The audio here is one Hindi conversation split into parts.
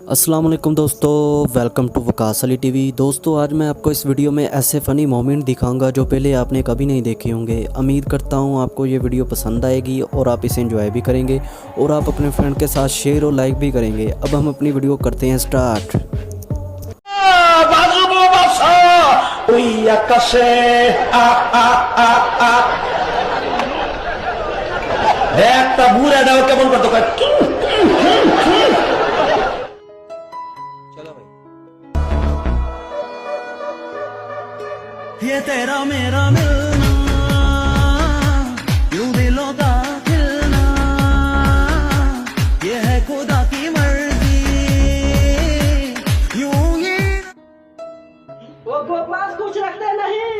अस्सलाम वालेकुम दोस्तों, welcome to Waqas Ali TV. दोस्तों आज मैं आपको इस वीडियो में ऐसे फ़नी मोमेंट दिखाऊंगा जो पहले आपने कभी नहीं देखे होंगे। उम्मीद करता हूं आपको ये वीडियो पसंद आएगी और आप इसे एंजॉय भी करेंगे और आप अपने फ्रेंड के साथ शेयर और लाइक भी करेंगे। अब हम अपनी वीडियो करते हैं स्टार्ट। ये तेरा मेरा मिलना, यूं दिलों का खिलना, ये है खुदा की मर्जी, यूं ही वो पास कुछ रखते नहीं।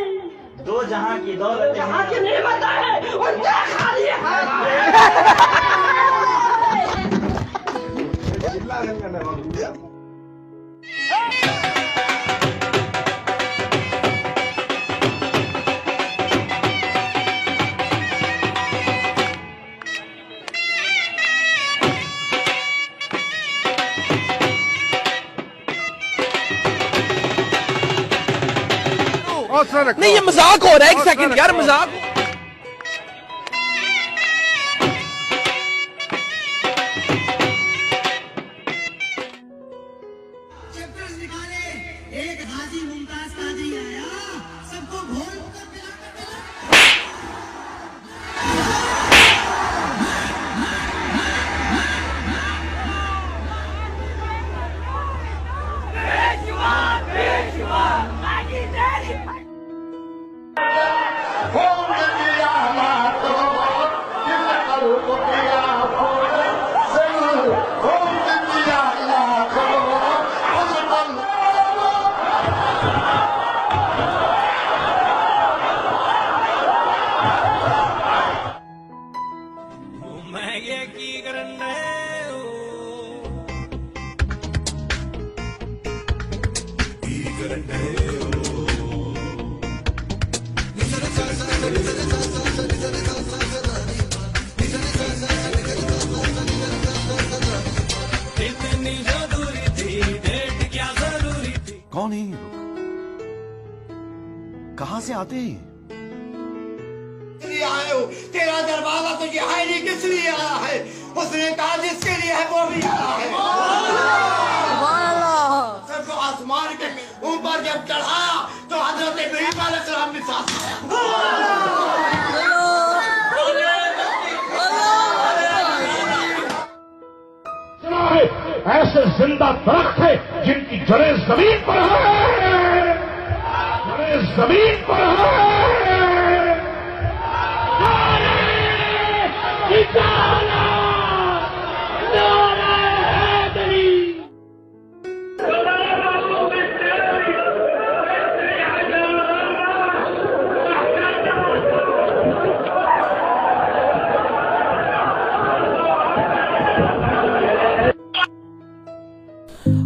दो जहां की दौलत जहां की नेमत है उनका खाली है। नहीं ये मजाक हो रहा है। एक सेकंड यार, मजाक। एक हाजी मुमताज काजी आया, सबको घोल कौन है ये लोग? कहां से आते हैं? आए हो, तेरा दरवाजा तो यहाँ नहीं किस लिए आया है? उसने कहा जिसके लिए है वो भी आया है। सबको आसमान के ऊपर जब चढ़ाया तो हजरत इब्राहीम अलैहिस्सलाम भी साथ आया। ऐसे जिंदा दरख्त है जिनकी जड़ें जमीन पर है, जड़ें जमीन पर है।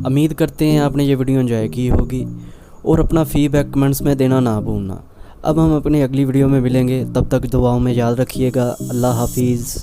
उम्मीद करते हैं आपने ये वीडियो एंजॉय की होगी और अपना फीडबैक कमेंट्स में देना ना भूलना। अब हम अपनी अगली वीडियो में मिलेंगे, तब तक दुआओं में याद रखिएगा। अल्लाह हाफिज़।